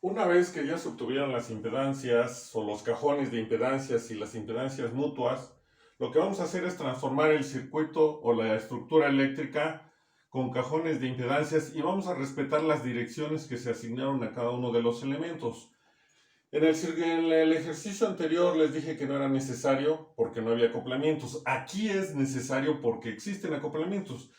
Una vez que ya se obtuvieron las impedancias o los cajones de impedancias y las impedancias mutuas, lo que vamos a hacer es transformar el circuito o la estructura eléctrica con cajones de impedancias y vamos a respetar las direcciones que se asignaron a cada uno de los elementos. En el ejercicio anterior les dije que no era necesario porque no había acoplamientos. Aquí es necesario porque existen acoplamientos.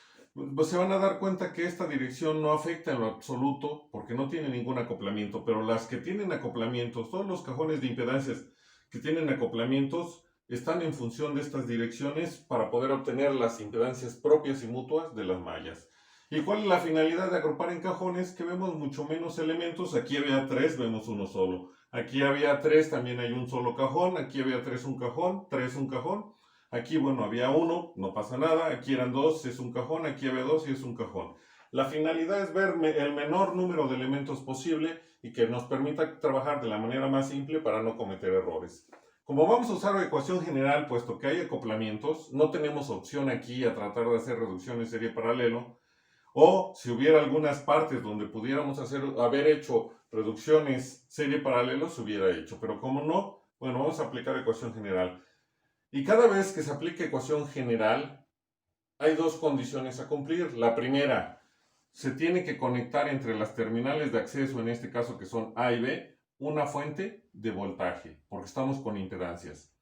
Pues se van a dar cuenta que esta dirección no afecta en lo absoluto porque no tiene ningún acoplamiento, pero las que tienen acoplamientos, todos los cajones de impedancias que tienen acoplamientos, están en función de estas direcciones para poder obtener las impedancias propias y mutuas de las mallas. ¿Y cuál es la finalidad de agrupar en cajones? Que vemos mucho menos elementos. Aquí había tres, vemos uno solo. Aquí había tres, también hay un solo cajón. Aquí había tres, un cajón. Tres, un cajón. Aquí, bueno, había uno, no pasa nada. Aquí eran dos, es un cajón. Aquí había dos y es un cajón. La finalidad es ver el menor número de elementos posible y que nos permita trabajar de la manera más simple para no cometer errores. Como vamos a usar ecuación general, puesto que hay acoplamientos, no tenemos opción aquí a tratar de hacer reducciones serie paralelo. O si hubiera algunas partes donde pudiéramos haber hecho reducciones serie paralelo, se hubiera hecho. Pero como no, bueno, vamos a aplicar ecuación general. Y cada vez que se aplique ecuación general, hay dos condiciones a cumplir. La primera, se tiene que conectar entre las terminales de acceso, en este caso que son A y B, una fuente de voltaje, porque estamos con impedancias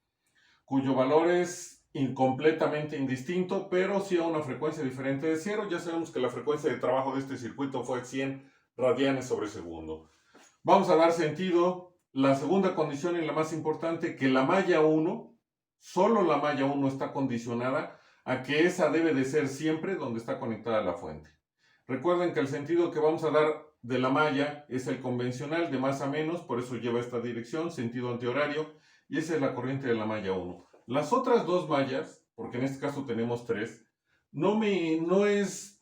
cuyo valor es completamente indistinto, pero sí a una frecuencia diferente de cero. Ya sabemos que la frecuencia de trabajo de este circuito fue 100 radianes sobre segundo. Vamos a dar sentido. La segunda condición y la más importante, que la malla 1, solo la malla 1 está condicionada a que esa debe de ser siempre donde está conectada la fuente. Recuerden que el sentido que vamos a dar de la malla es el convencional, de más a menos, por eso lleva esta dirección, sentido antihorario, y esa es la corriente de la malla 1. Las otras dos mallas, porque en este caso tenemos tres, no es,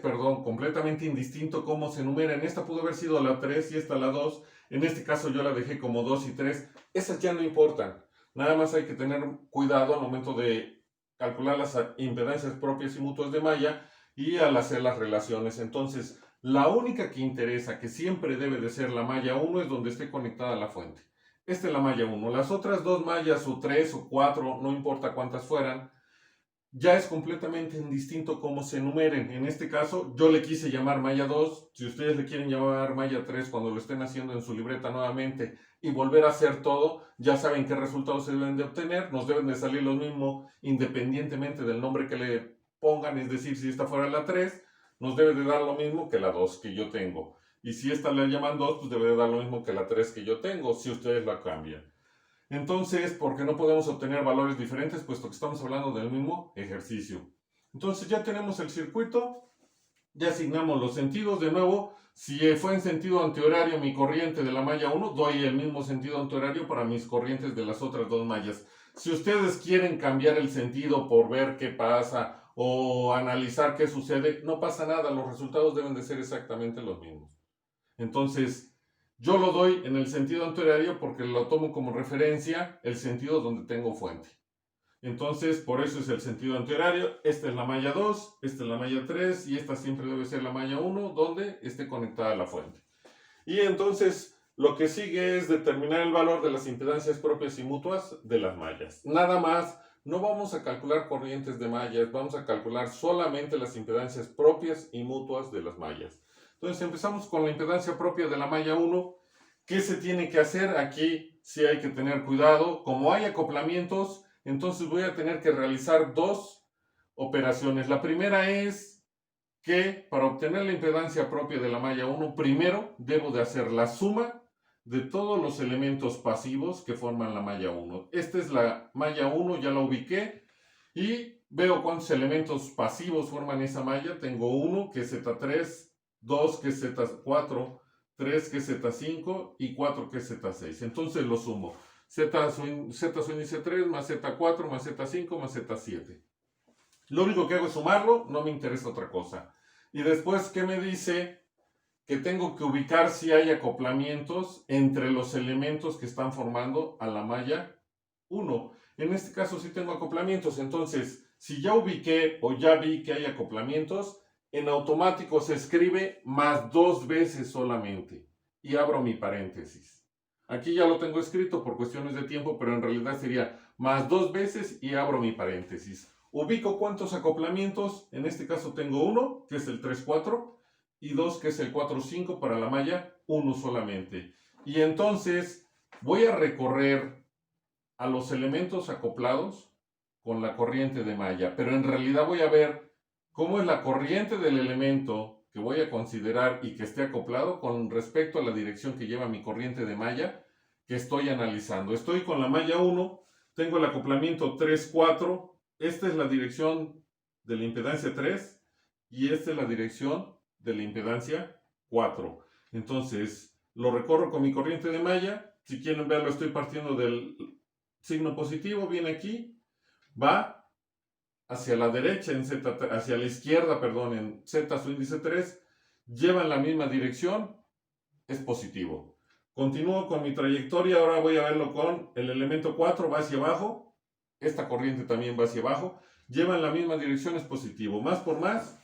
perdón, completamente indistinto cómo se enumeran. Esta pudo haber sido la 3 y esta la 2. En este caso yo la dejé como 2 y 3. Esas ya no importan. Nada más hay que tener cuidado al momento de calcular las impedancias propias y mutuas de malla y al hacer las relaciones. Entonces, la única que interesa, que siempre debe de ser la malla 1, es donde esté conectada la fuente. Esta es la malla 1. Las otras dos mallas, o 3 o 4, no importa cuántas fueran, ya es completamente indistinto cómo se enumeren. En este caso, yo le quise llamar malla 2. Si ustedes le quieren llamar malla 3 cuando lo estén haciendo en su libreta nuevamente y volver a hacer todo, ya saben qué resultados se deben de obtener. Nos deben de salir lo mismo independientemente del nombre que le pongan. Es decir, si esta fuera la 3, nos debe de dar lo mismo que la 2 que yo tengo. Y si esta le llaman 2, pues debe de dar lo mismo que la 3 que yo tengo, si ustedes la cambian. Entonces, ¿por qué no podemos obtener valores diferentes puesto que estamos hablando del mismo ejercicio? Entonces ya tenemos el circuito, ya asignamos los sentidos. De nuevo, si fue en sentido antihorario mi corriente de la malla 1, doy el mismo sentido antihorario para mis corrientes de las otras dos mallas. Si ustedes quieren cambiar el sentido por ver qué pasa o analizar qué sucede, no pasa nada, los resultados deben de ser exactamente los mismos. Entonces, yo lo doy en el sentido antihorario porque lo tomo como referencia el sentido donde tengo fuente. Entonces, por eso es el sentido antihorario. Esta es la malla 2, esta es la malla 3 y esta siempre debe ser la malla 1 donde esté conectada la fuente. Y entonces, lo que sigue es determinar el valor de las impedancias propias y mutuas de las mallas. Nada más, no vamos a calcular corrientes de mallas, vamos a calcular solamente las impedancias propias y mutuas de las mallas. Entonces empezamos con la impedancia propia de la malla 1. ¿Qué se tiene que hacer? Aquí sí hay que tener cuidado. Como hay acoplamientos, entonces voy a tener que realizar dos operaciones. La primera es que para obtener la impedancia propia de la malla 1, primero debo de hacer la suma de todos los elementos pasivos que forman la malla 1. Esta es la malla 1, ya la ubiqué y veo cuántos elementos pasivos forman esa malla. Tengo 1 que es Z3, 2 que es Z4, 3 que es Z5 y 4 que es Z6. Entonces lo sumo. Z su índice 3 más Z4 más Z5 más Z7. Lo único que hago es sumarlo, no me interesa otra cosa. Y después, ¿qué me dice? Que tengo que ubicar si hay acoplamientos entre los elementos que están formando a la malla 1. En este caso sí tengo acoplamientos, entonces si ya ubiqué o ya vi que hay acoplamientos, en automático se escribe más 2 veces solamente y abro mi paréntesis. Aquí ya lo tengo escrito por cuestiones de tiempo, pero en realidad sería más 2 veces y abro mi paréntesis. Ubico cuántos acoplamientos, en este caso tengo uno, que es el 3-4, y dos, que es el 4-5 para la malla, uno solamente. Y entonces voy a recorrer a los elementos acoplados con la corriente de malla, pero en realidad voy a ver cómo es la corriente del elemento que voy a considerar y que esté acoplado con respecto a la dirección que lleva mi corriente de malla que estoy analizando. Estoy con la malla 1, tengo el acoplamiento 3-4, esta es la dirección de la impedancia 3 y esta es la dirección de la impedancia 4. Entonces lo recorro con mi corriente de malla. Si quieren verlo, estoy partiendo del signo positivo, viene aquí, va hacia la derecha en Z, hacia la izquierda, perdón, en Z su índice 3, lleva en la misma dirección, es positivo. Continúo con mi trayectoria, ahora voy a verlo con el elemento 4, va hacia abajo, esta corriente también va hacia abajo, lleva en la misma dirección, es positivo. Más por más,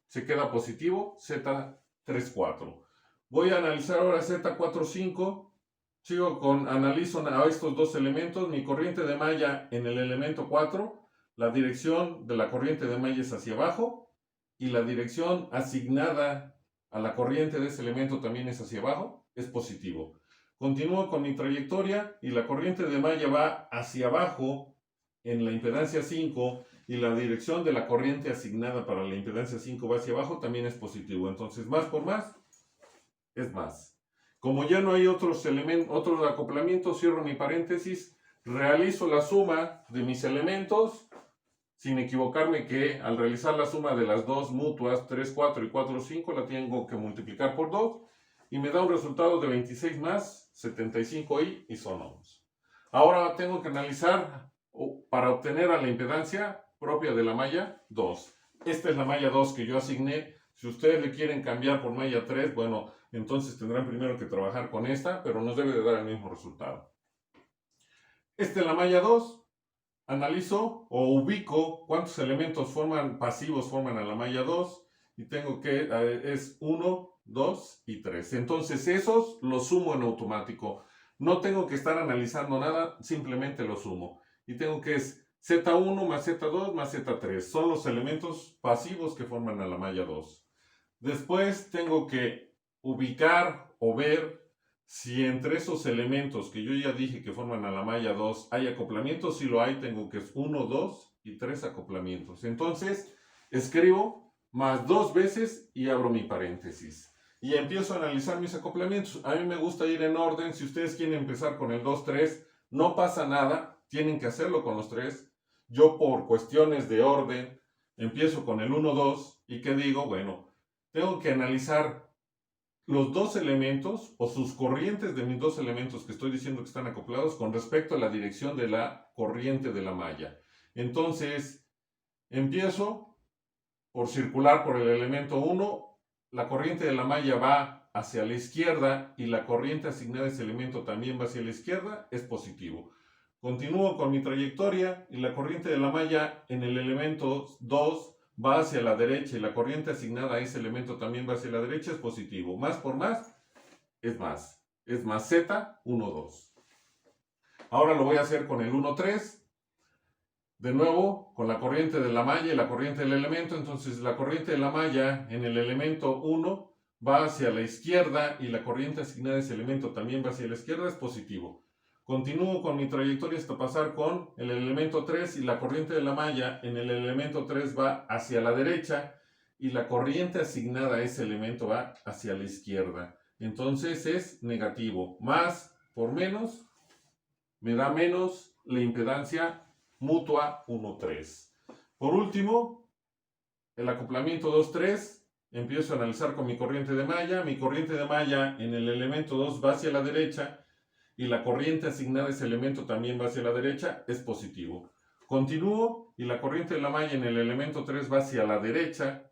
se queda positivo, Z3-4. Voy a analizar ahora Z4-5, sigo con, analizo a estos dos elementos, mi corriente de malla en el elemento 4, la dirección de la corriente de malla es hacia abajo y la dirección asignada a la corriente de ese elemento también es hacia abajo, es positivo. Continúo con mi trayectoria y la corriente de malla va hacia abajo en la impedancia 5 y la dirección de la corriente asignada para la impedancia 5 va hacia abajo, también es positivo. Entonces, más por más es más. Como ya no hay otros acoplamientos, cierro mi paréntesis, realizo la suma de mis elementos, sin equivocarme que al realizar la suma de las dos mutuas, 3, 4 y 4, 5, la tengo que multiplicar por 2 y me da un resultado de 26 más 75i y son ohms. Ahora tengo que analizar para obtener a la impedancia propia de la malla 2. Esta es la malla 2 que yo asigné. Si ustedes le quieren cambiar por malla 3, bueno, entonces tendrán primero que trabajar con esta, pero nos debe de dar el mismo resultado. Esta es la malla 2. Analizo o ubico cuántos elementos pasivos forman a la malla 2 y tengo que, es 1, 2 y 3. Entonces esos los sumo en automático. No tengo que estar analizando nada, simplemente los sumo. Y tengo que es Z1 más Z2 más Z3. Son los elementos pasivos que forman a la malla 2. Después tengo que ubicar o ver si entre esos elementos que yo ya dije que forman a la malla 2 hay acoplamientos. Si lo hay, tengo que es 1, 2 y 3 acoplamientos. Entonces escribo más 2 veces y abro mi paréntesis. Y empiezo a analizar mis acoplamientos. A mí me gusta ir en orden. Si ustedes quieren empezar con el 2, 3, no pasa nada. Tienen que hacerlo con los 3. Yo por cuestiones de orden empiezo con el 1, 2. ¿Y qué digo? Bueno, tengo que analizar los dos elementos o sus corrientes de mis dos elementos que estoy diciendo que están acoplados con respecto a la dirección de la corriente de la malla. Entonces, empiezo por circular por el elemento 1. La corriente de la malla va hacia la izquierda y la corriente asignada a ese elemento también va hacia la izquierda, es positivo. Continúo con mi trayectoria y la corriente de la malla en el elemento 2 va hacia la derecha y la corriente asignada a ese elemento también va hacia la derecha, es positivo. Más por más es más. Es más Z, 1, 2. Ahora lo voy a hacer con el 1, 3. De nuevo, con la corriente de la malla y la corriente del elemento. Entonces la corriente de la malla en el elemento 1 va hacia la izquierda y la corriente asignada a ese elemento también va hacia la izquierda, es positivo. Continúo con mi trayectoria hasta pasar con el elemento 3 y la corriente de la malla en el elemento 3 va hacia la derecha y la corriente asignada a ese elemento va hacia la izquierda. Entonces es negativo. Más por menos me da menos la impedancia mutua 1, 3. Por último, el acoplamiento 2, 3. Empiezo a analizar con mi corriente de malla. Mi corriente de malla en el elemento 2 va hacia la derecha y la corriente asignada a ese elemento también va hacia la derecha, es positivo. Continúo y la corriente de la malla en el elemento 3 va hacia la derecha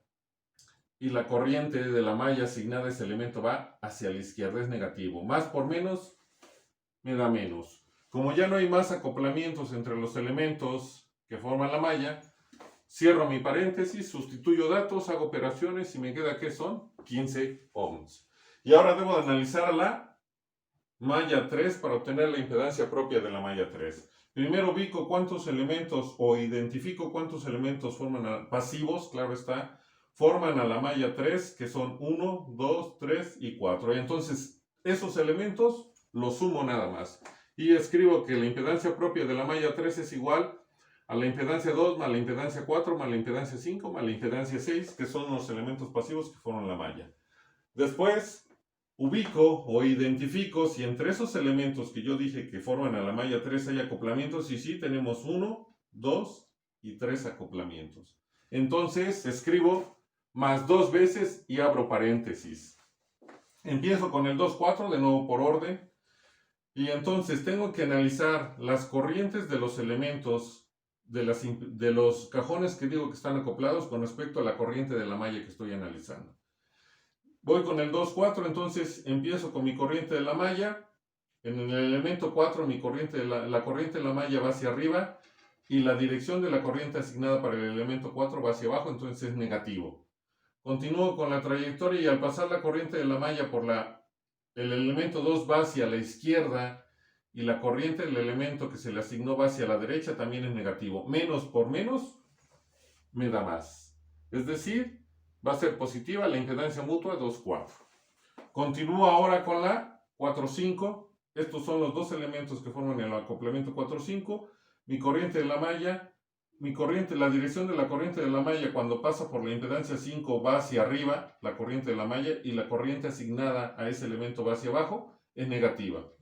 y la corriente de la malla asignada a ese elemento va hacia la izquierda, es negativo. Más por menos me da menos. Como ya no hay más acoplamientos entre los elementos que forman la malla, Cierro mi paréntesis, sustituyo datos, hago operaciones y me queda que son 15 ohms. Y ahora debo de analizar la malla 3 para obtener la impedancia propia de la malla 3. Primero ubico cuántos elementos o identifico cuántos elementos forman pasivos, claro está, forman a la malla 3, que son 1, 2, 3 y 4. Y entonces esos elementos los sumo nada más. Y escribo que la impedancia propia de la malla 3 es igual a la impedancia 2 más la impedancia 4 más la impedancia 5 más la impedancia 6, que son los elementos pasivos que forman la malla. Después ubico o identifico si entre esos elementos que yo dije que forman a la malla 3 hay acoplamientos, y sí, tenemos 1, 2 y 3 acoplamientos. Entonces escribo más 2 veces y abro paréntesis. Empiezo con el 2, 4, de nuevo por orden, y entonces tengo que analizar las corrientes de los elementos de los cajones que digo que están acoplados con respecto a la corriente de la malla que estoy analizando. Voy con el 2, 4, entonces empiezo con mi corriente de la malla. En el elemento 4 mi corriente la corriente de la malla va hacia arriba y la dirección de la corriente asignada para el elemento 4 va hacia abajo, entonces es negativo. Continúo con la trayectoria y al pasar la corriente de la malla por el elemento 2 va hacia la izquierda y la corriente del elemento que se le asignó va hacia la derecha, también es negativo. Menos por menos me da más. Es decir, va a ser positiva la impedancia mutua 2, 4. Continúo ahora con la 4, 5. Estos son los dos elementos que forman el acoplamiento 4, 5. Mi corriente de la malla, la dirección de la corriente de la malla cuando pasa por la impedancia 5 va hacia arriba, la corriente de la malla, y la corriente asignada a ese elemento va hacia abajo, es negativa.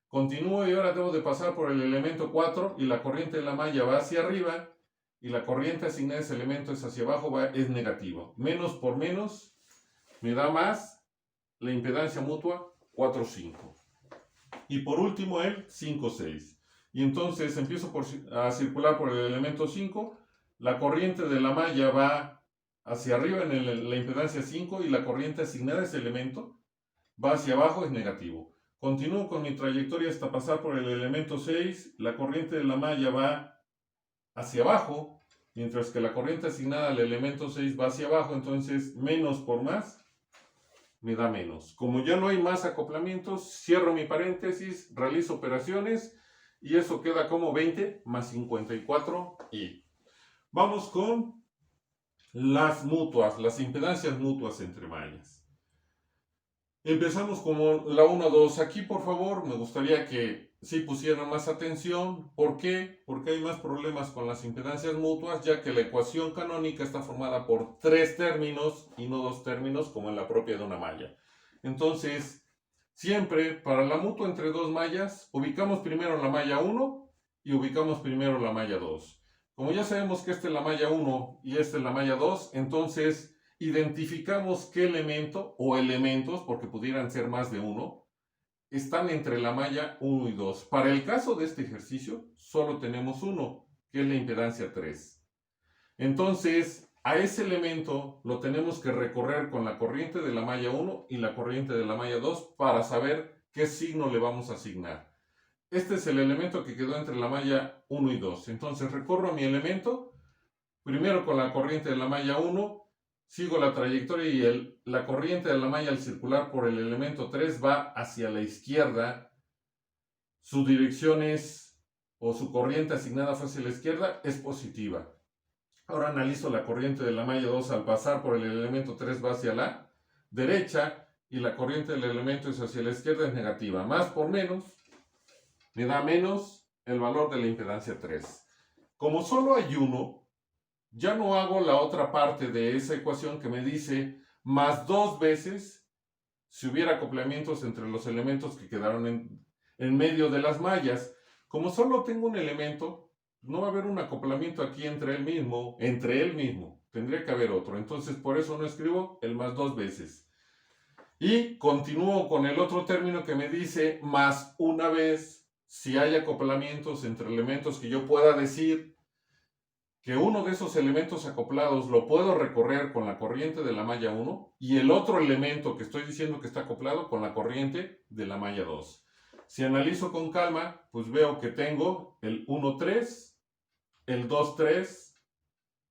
Continúo y ahora debo de pasar por el elemento 4 y la corriente de la malla va hacia arriba y la corriente asignada a ese elemento es hacia abajo, es negativo. Menos por menos me da más la impedancia mutua 4, 5. Y por último el 5, 6. Y entonces empiezo a circular por el elemento 5. La corriente de la malla va hacia arriba en la impedancia 5 y la corriente asignada a ese elemento va hacia abajo, es negativo. Continúo con mi trayectoria hasta pasar por el elemento 6. La corriente de la malla va hacia abajo, mientras que la corriente asignada al elemento 6 va hacia abajo, entonces menos por más me da menos. Como ya no hay más acoplamientos, cierro mi paréntesis, realizo operaciones y eso queda como 20 más 54 y vamos con las mutuas, las impedancias mutuas entre mallas. Empezamos como la 1, 2. Aquí, por favor, me gustaría que sí pusieran más atención. ¿Por qué? Porque hay más problemas con las impedancias mutuas, ya que la ecuación canónica está formada por 3 términos y no 2 términos, como en la propia de una malla. Entonces, siempre para la mutua entre dos mallas, ubicamos primero la malla 1 y ubicamos primero la malla 2. Como ya sabemos que esta es la malla 1 y esta es la malla 2, entonces identificamos qué elemento o elementos, porque pudieran ser más de uno, están entre la malla 1 y 2. Para el caso de este ejercicio, solo tenemos uno, que es la impedancia 3. Entonces, a ese elemento lo tenemos que recorrer con la corriente de la malla 1 y la corriente de la malla 2 para saber qué signo le vamos a asignar. Este es el elemento que quedó entre la malla 1 y 2. Entonces, recorro mi elemento, primero con la corriente de la malla 1, sigo la trayectoria y la corriente de la malla al circular por el elemento 3 va hacia la izquierda. Su dirección o su corriente asignada fue hacia la izquierda, es positiva. Ahora analizo la corriente de la malla 2 al pasar por el elemento 3 va hacia la derecha y la corriente del elemento es hacia la izquierda, es negativa. Más por menos me da menos el valor de la impedancia 3. Como solo hay uno, ya no hago la otra parte de esa ecuación que me dice más 2 veces si hubiera acoplamientos entre los elementos que quedaron en medio de las mallas. Como solo tengo un elemento, no va a haber un acoplamiento aquí entre él mismo, tendría que haber otro. Entonces por eso no escribo el más 2 veces. Y continúo con el otro término que me dice más una vez si hay acoplamientos entre elementos que yo pueda decir que uno de esos elementos acoplados lo puedo recorrer con la corriente de la malla 1 y el otro elemento que estoy diciendo que está acoplado con la corriente de la malla 2. Si analizo con calma, pues veo que tengo el 1, 3, el 2, 3,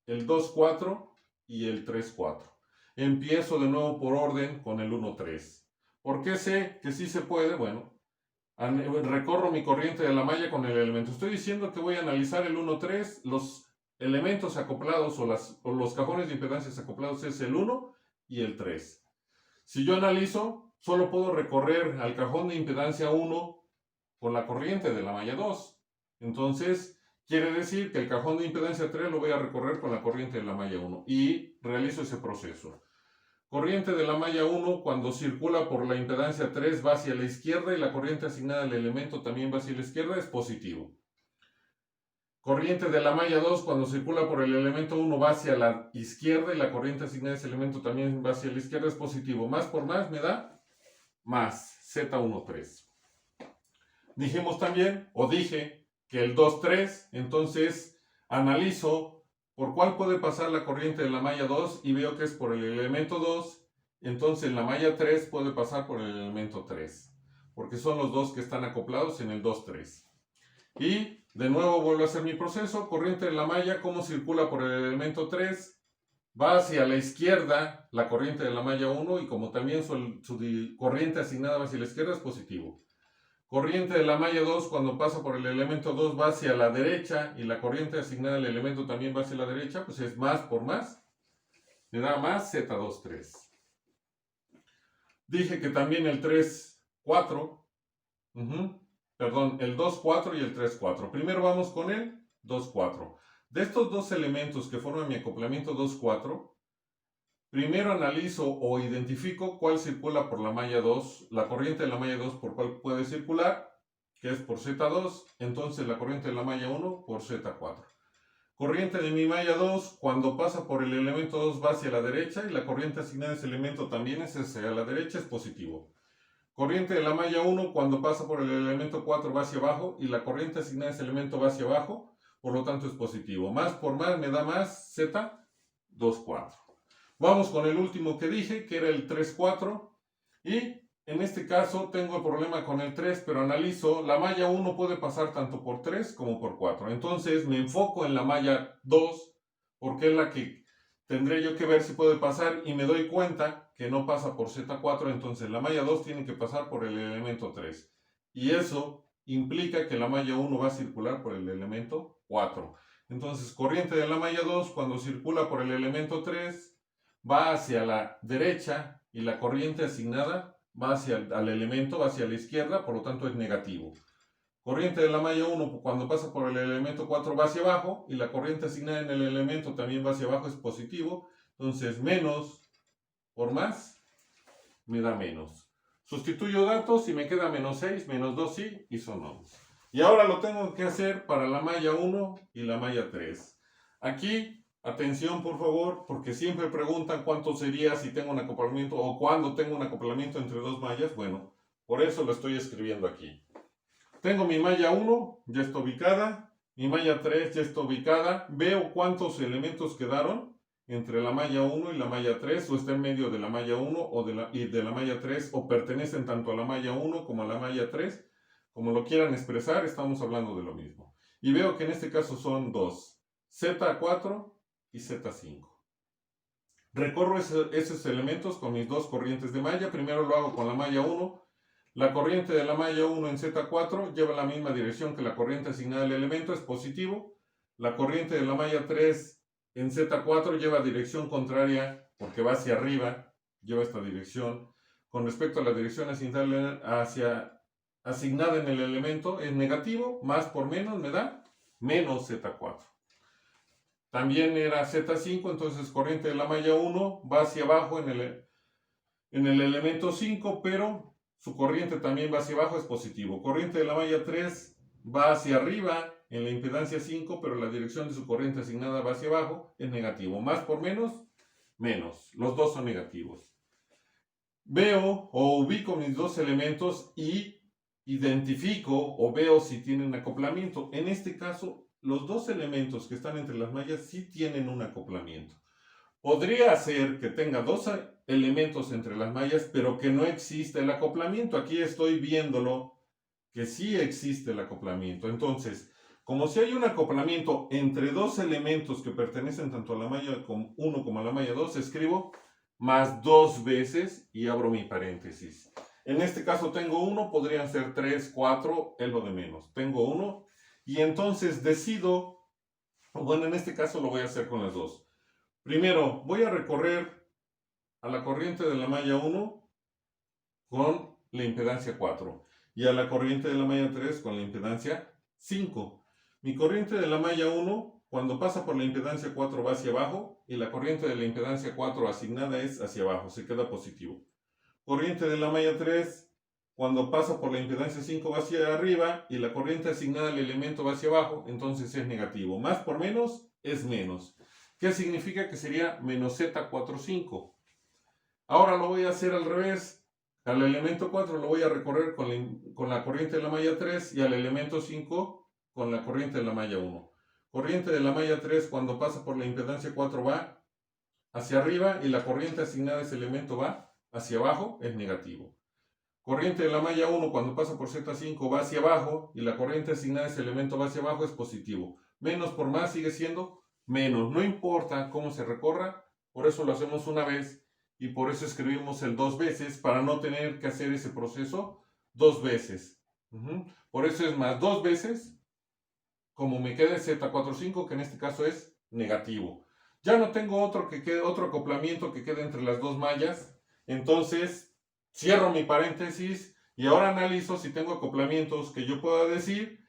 el 2,4 y el 3,4. Empiezo de nuevo por orden con el 1,3. ¿Por qué sé que sí se puede? Bueno, recorro mi corriente de la malla con el elemento. Estoy diciendo que voy a analizar el 1,3, los elementos acoplados o los cajones de impedancias acoplados es el 1 y el 3. Si yo analizo, solo puedo recorrer al cajón de impedancia 1 con la corriente de la malla 2. Entonces, quiere decir que el cajón de impedancia 3 lo voy a recorrer con la corriente de la malla 1 y realizo ese proceso. Corriente de la malla 1 cuando circula por la impedancia 3 va hacia la izquierda y la corriente asignada al elemento también va hacia la izquierda, es positivo. Corriente de la malla 2 cuando circula por el elemento 1 va hacia la izquierda y la corriente asignada a ese elemento también va hacia la izquierda, es positivo. Más por más me da más Z13. Dijimos también, o dije, que el 2,3, entonces analizo por cuál puede pasar la corriente de la malla 2 y veo que es por el elemento 2, entonces la malla 3 puede pasar por el elemento 3, porque son los dos que están acoplados en el 2,3. Y de nuevo vuelvo a hacer mi proceso, corriente de la malla, ¿cómo circula por el elemento 3? Va hacia la izquierda la corriente de la malla 1 y como también su corriente asignada va hacia la izquierda es positivo. Corriente de la malla 2 cuando pasa por el elemento 2 va hacia la derecha y la corriente asignada al elemento también va hacia la derecha, pues es más por más, me da más Z23. Dije que también el 3,4, perdón, el 2,4 y el 3,4. Primero vamos con el 2,4. De estos dos elementos que forman mi acoplamiento 2,4, primero analizo o identifico cuál circula por la malla 2, la corriente de la malla 2 por cuál puede circular, que es por Z2, entonces la corriente de la malla 1 por Z4. Corriente de mi malla 2, cuando pasa por el elemento 2 va hacia la derecha y la corriente asignada a ese elemento también es hacia la derecha, es positivo. Corriente de la malla 1, cuando pasa por el elemento 4 va hacia abajo y la corriente asignada a ese elemento va hacia abajo, por lo tanto es positivo. Más por más me da más Z24. Vamos con el último que dije, que era el 3,4. Y en este caso tengo el problema con el 3, pero analizo, la malla 1 puede pasar tanto por 3 como por 4. Entonces me enfoco en la malla 2, porque es la que tendré yo que ver si puede pasar y me doy cuenta que no pasa por Z4, entonces la malla 2 tiene que pasar por el elemento 3. Y eso implica que la malla 1 va a circular por el elemento 4. Entonces, corriente de la malla 2 cuando circula por el elemento 3 va hacia la derecha y la corriente asignada va al elemento, va hacia la izquierda, por lo tanto es negativo. Corriente de la malla 1 cuando pasa por el elemento 4 va hacia abajo y la corriente asignada en el elemento también va hacia abajo, es positivo. Entonces menos por más me da menos. Sustituyo datos y me queda menos 6, menos 2 sí y son 11. Y ahora lo tengo que hacer para la malla 1 y la malla 3. Aquí, atención por favor, porque siempre preguntan cuánto sería si tengo un acoplamiento o cuándo tengo un acoplamiento entre dos mallas. Bueno, por eso lo estoy escribiendo aquí. Tengo mi malla 1, ya está ubicada, mi malla 3 ya está ubicada, veo cuántos elementos quedaron entre la malla 1 y la malla 3, o está en medio de la malla 1 y de la malla 3, o pertenecen tanto a la malla 1 como a la malla 3, como lo quieran expresar, estamos hablando de lo mismo. Y veo que en este caso son dos, Z4 y Z5. Recorro esos elementos con mis dos corrientes de malla, primero lo hago con la malla 1, la corriente de la malla 1 en Z4 lleva la misma dirección que la corriente asignada al elemento, es positivo. La corriente de la malla 3 en Z4 lleva dirección contraria porque va hacia arriba, lleva esta dirección. Con respecto a la dirección asignada en el elemento es negativo, más por menos me da menos Z4. También era Z5, entonces corriente de la malla 1 va hacia abajo en el elemento 5, pero su corriente también va hacia abajo, es positivo. Corriente de la malla 3 va hacia arriba en la impedancia 5, pero la dirección de su corriente asignada va hacia abajo, es negativo. Más por menos, menos. Los dos son negativos. Veo o ubico mis dos elementos y identifico o veo si tienen acoplamiento. En este caso, los dos elementos que están entre las mallas sí tienen un acoplamiento. Podría ser que tenga dos elementos entre las mallas, pero que no existe el acoplamiento. Aquí estoy viéndolo que sí existe el acoplamiento. Entonces, Como si hay un acoplamiento entre dos elementos que pertenecen tanto a la malla 1 como a la malla 2, escribo más dos veces y abro mi paréntesis. En este caso tengo 1, podrían ser 3, 4, es lo de menos. Tengo 1 y entonces decido, bueno, en este caso lo voy a hacer con las dos. Primero, voy a recorrer a la corriente de la malla 1 con la impedancia 4 y a la corriente de la malla 3 con la impedancia 5. Mi corriente de la malla 1, cuando pasa por la impedancia 4 va hacia abajo y la corriente de la impedancia 4 asignada es hacia abajo, se queda positivo. Corriente de la malla 3, cuando pasa por la impedancia 5 va hacia arriba y la corriente asignada al elemento va hacia abajo, entonces es negativo. Más por menos es menos. ¿Qué significa? Que sería menos Z45. Ahora lo voy a hacer al revés. Al elemento 4 lo voy a recorrer con la corriente de la malla 3 y al elemento 5 con la corriente de la malla 1. Corriente de la malla 3 cuando pasa por la impedancia 4 va hacia arriba y la corriente asignada a ese elemento va hacia abajo, es negativo. Corriente de la malla 1 cuando pasa por Z5 va hacia abajo y la corriente asignada a ese elemento va hacia abajo, es positivo. Menos por más sigue siendo menos. No importa cómo se recorra, por eso lo hacemos una vez. Y por eso escribimos el dos veces, para no tener que hacer ese proceso dos veces. Por eso es más dos veces, como me queda Z45, que en este caso es negativo. Ya no tengo otro acoplamiento que quede entre las dos mallas, entonces cierro mi paréntesis y ahora analizo si tengo acoplamientos que yo pueda decir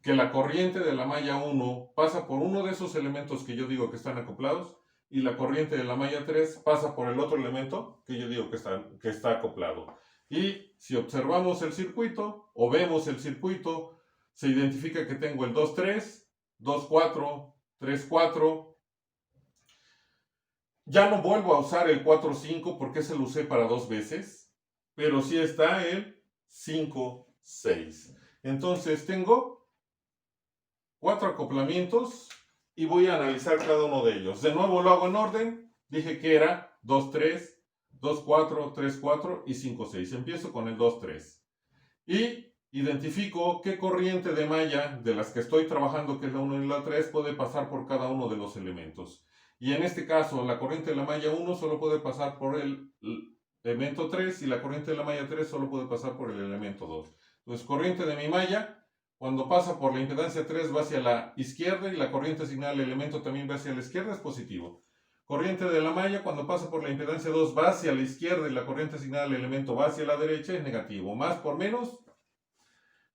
que la corriente de la malla 1 pasa por uno de esos elementos que yo digo que están acoplados y la corriente de la malla 3 pasa por el otro elemento que yo digo que está acoplado. Y si observamos el circuito o vemos el circuito, se identifica que tengo el 2-3, 2-4, 3-4. Ya no vuelvo a usar el 4-5 porque ese lo usé para dos veces, pero sí está el 5-6. Entonces tengo 4 acoplamientos y voy a analizar cada uno de ellos. De nuevo lo hago en orden. Dije que era 2-3, 2-4, 3-4 y 5-6. Empiezo con el 2-3. Y identifico qué corriente de malla de las que estoy trabajando, que es la 1 y la 3, puede pasar por cada uno de los elementos. Y en este caso, la corriente de la malla 1 solo puede pasar por el elemento 3 y la corriente de la malla 3 solo puede pasar por el elemento 2. Entonces, corriente de mi malla, cuando pasa por la impedancia 3 va hacia la izquierda y la corriente asignada al elemento también va hacia la izquierda, es positivo. Corriente de la malla, cuando pasa por la impedancia 2 va hacia la izquierda y la corriente asignada al elemento va hacia la derecha, es negativo. Más por menos,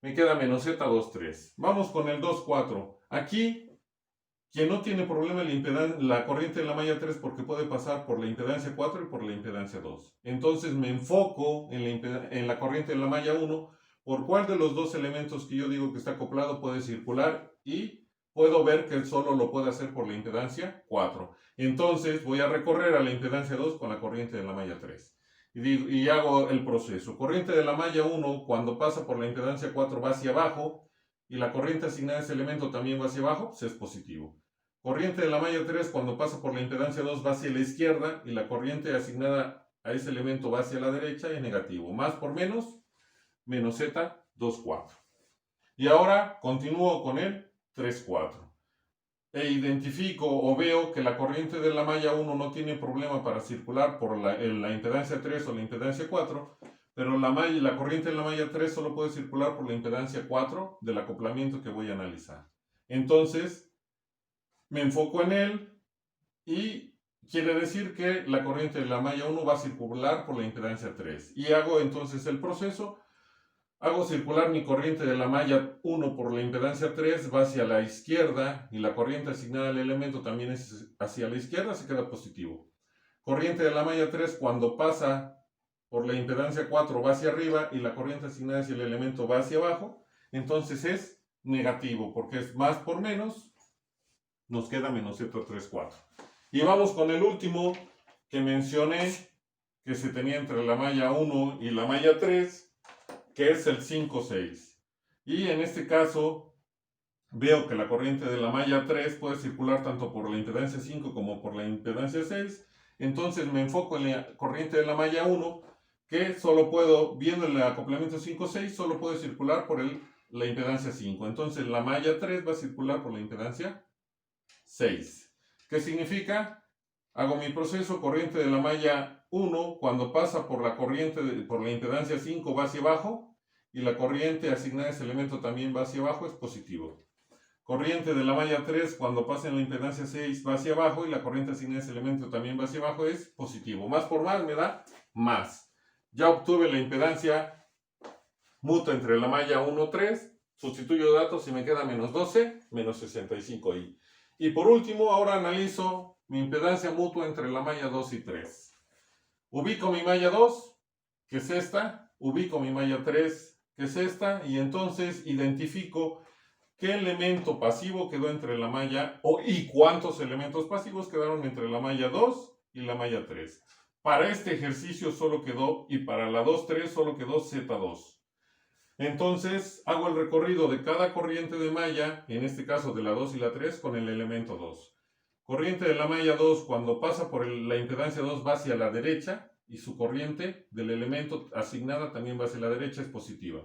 me queda menos Z23. Vamos con el 2,4. Aquí, quien no tiene problema la corriente de la malla 3 porque puede pasar por la impedancia 4 y por la impedancia 2. Entonces me enfoco en la corriente de la malla 1, por cuál de los dos elementos que yo digo que está acoplado puede circular y puedo ver que solo lo puede hacer por la impedancia 4. Entonces voy a recorrer a la impedancia 2 con la corriente de la malla 3. Y hago el proceso. Corriente de la malla 1, cuando pasa por la impedancia 4 va hacia abajo y la corriente asignada a ese elemento también va hacia abajo, pues es positivo. Corriente de la malla 3, cuando pasa por la impedancia 2 va hacia la izquierda y la corriente asignada a ese elemento va hacia la derecha, es negativo. Más por menos, menos Z24. Y ahora continúo con el 3,4. E identifico o veo que la corriente de la malla 1 no tiene problema para circular por la impedancia 3 o la impedancia 4, pero la corriente de la malla 3 solo puede circular por la impedancia 4 del acoplamiento que voy a analizar. Entonces, me enfoco en él y quiere decir que la corriente de la malla 1 va a circular por la impedancia 3. Y hago entonces el proceso. Hago circular mi corriente de la malla 1 por la impedancia 3, va hacia la izquierda y la corriente asignada al elemento también es hacia la izquierda, se queda positivo. Corriente de la malla 3 cuando pasa por la impedancia 4 va hacia arriba y la corriente asignada hacia el elemento va hacia abajo, entonces es negativo porque es más por menos, nos queda menos Z34. Y vamos con el último que mencioné que se tenía entre la malla 1 y la malla 3, que es el 5,6. Y en este caso veo que la corriente de la malla 3 puede circular tanto por la impedancia 5 como por la impedancia 6. Entonces me enfoco en la corriente de la malla 1, que solo puedo, viendo el acoplamiento 5,6, solo puede circular por el la impedancia 5. Entonces la malla 3 va a circular por la impedancia 6. ¿Qué significa? Hago mi proceso, corriente de la malla 1, cuando pasa por la por la impedancia 5 va hacia abajo, y la corriente asignada a ese elemento también va hacia abajo, es positivo. Corriente de la malla 3, cuando pasa en la impedancia 6 va hacia abajo, y la corriente asignada a ese elemento también va hacia abajo, es positivo. Más por más me da más. Ya obtuve la impedancia mutua entre la malla 1 3, sustituyo datos y me queda menos 12, menos 65i. Y por último, ahora analizo mi impedancia mutua entre la malla 2 y 3. Ubico mi malla 2, que es esta, ubico mi malla 3, que es esta, y entonces identifico qué elemento pasivo quedó entre la malla y cuántos elementos pasivos quedaron entre la malla 2 y la malla 3. Para este ejercicio solo quedó, y para la 2-3 solo quedó Z2. Entonces hago el recorrido de cada corriente de malla, en este caso de la 2 y la 3, con el elemento 2. Corriente de la malla 2, cuando pasa por la impedancia 2, va hacia la derecha, y su corriente del elemento asignada también va hacia la derecha, es positiva.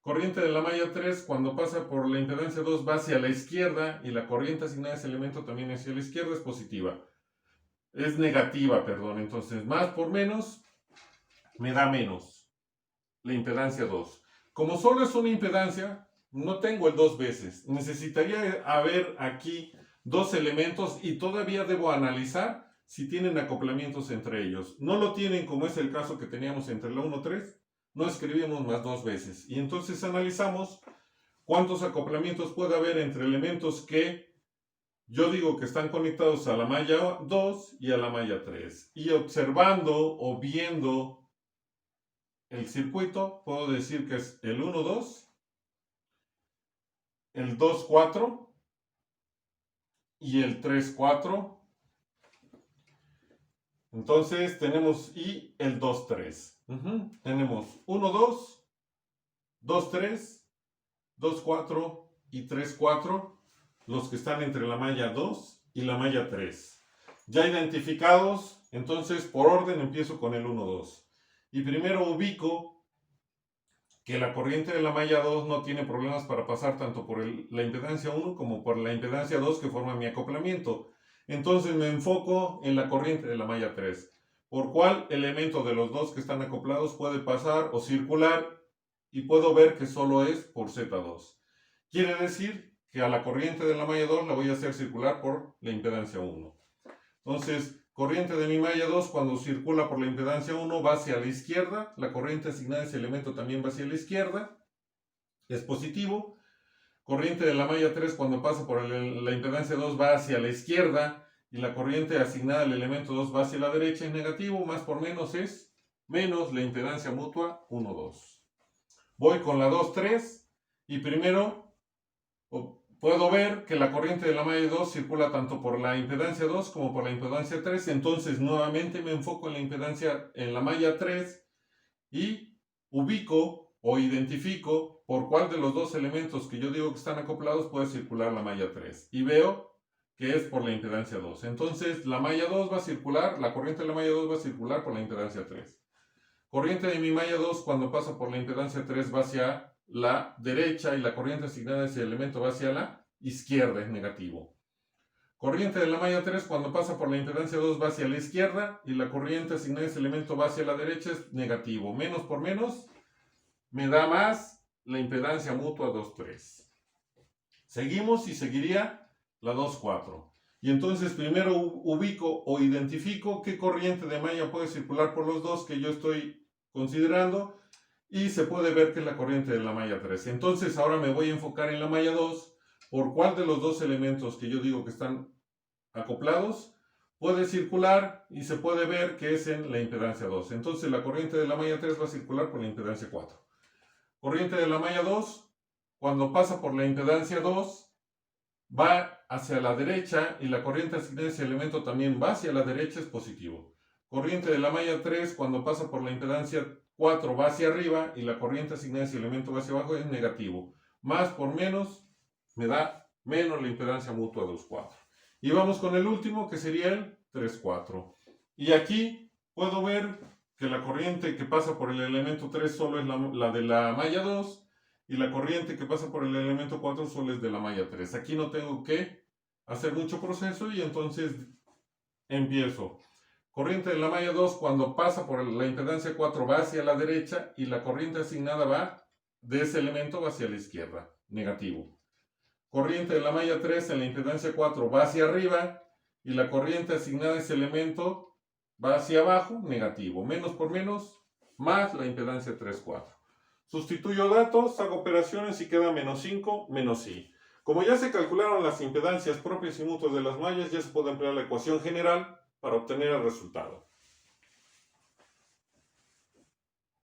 Corriente de la malla 3, cuando pasa por la impedancia 2, va hacia la izquierda, y la corriente asignada a ese elemento también hacia la izquierda, es positiva. Es negativa, perdón. Entonces, más por menos, me da menos. La impedancia 2. Como solo es una impedancia, no tengo el 2 veces. Necesitaría haber aquí dos elementos, y todavía debo analizar si tienen acoplamientos entre ellos. No lo tienen, como es el caso que teníamos entre la 1-3. No escribimos más 2 veces. Y entonces analizamos cuántos acoplamientos puede haber entre elementos que yo digo que están conectados a la malla 2 y a la malla 3. Y observando o viendo el circuito, puedo decir que es el 1-2, el 2-4 y el 3-4. Entonces tenemos y el 2-3. Tenemos 1-2, 2-3, 2-4 y 3-4, los que están entre la malla 2 y la malla 3. Ya identificados, entonces por orden empiezo con el 1-2. Y primero ubico que la corriente de la malla 2 no tiene problemas para pasar tanto por la impedancia 1 como por la impedancia 2, que forma mi acoplamiento. Entonces me enfoco en la corriente de la malla 3. ¿Por cuál elemento de los dos que están acoplados puede pasar o circular? Y puedo ver que solo es por Z2. Quiere decir que a la corriente de la malla 2 la voy a hacer circular por la impedancia 1. Entonces, corriente de mi malla 2, cuando circula por la impedancia 1, va hacia la izquierda. La corriente asignada a ese elemento también va hacia la izquierda. Es positivo. Corriente de la malla 3, cuando pasa por la impedancia 2, va hacia la izquierda. Y la corriente asignada al elemento 2 va hacia la derecha, es negativo. Más por menos es menos la impedancia mutua 1-2. Voy con la 2-3. Y primero puedo ver que la corriente de la malla 2 circula tanto por la impedancia 2 como por la impedancia 3. Entonces nuevamente me enfoco en la malla 3, y ubico o identifico por cuál de los dos elementos que yo digo que están acoplados puede circular la malla 3. Y veo que es por la impedancia 2. Entonces la malla 2 va a circular, la corriente de la malla 2 va a circular por la impedancia 3. Corriente de mi malla 2, cuando pasa por la impedancia 3, va hacia la derecha, y la corriente asignada a ese elemento va hacia la izquierda, es negativo. Corriente de la malla 3, cuando pasa por la impedancia 2, va hacia la izquierda, y la corriente asignada a ese elemento va hacia la derecha, es negativo. Menos por menos me da más la impedancia mutua 2-3. Seguimos, y seguiría la 2-4. Y entonces primero ubico o identifico qué corriente de malla puede circular por los dos que yo estoy considerando, y se puede ver que es la corriente de la malla 3. Entonces ahora me voy a enfocar en la malla 2, por cuál de los dos elementos que yo digo que están acoplados puede circular, y se puede ver que es en la impedancia 2. Entonces la corriente de la malla 3 va a circular por la impedancia 4. Corriente de la malla 2, cuando pasa por la impedancia 2, va hacia la derecha, y la corriente asignada a ese elemento también va hacia la derecha, es positivo. Corriente de la malla 3, cuando pasa por la impedancia 4, va hacia arriba, y la corriente asignada a ese elemento va hacia abajo, es negativo. Más por menos me da menos la impedancia mutua 2-4. Y vamos con el último, que sería el 3-4. Y aquí puedo ver que la corriente que pasa por el elemento 3 solo es la de la malla 2, y la corriente que pasa por el elemento 4 solo es de la malla 3. Aquí no tengo que hacer mucho proceso y entonces empiezo. Corriente de la malla 2 cuando pasa por la impedancia 4 va hacia la derecha y la corriente asignada va de ese elemento va hacia la izquierda, negativo. Corriente de la malla 3 en la impedancia 4 va hacia arriba y la corriente asignada a ese elemento va hacia abajo, negativo. Menos por menos, más la impedancia 3, 4. Sustituyo datos, hago operaciones y queda menos 5, menos I. Como ya se calcularon las impedancias propias y mutuas de las mallas, ya se puede emplear la ecuación general para obtener el resultado.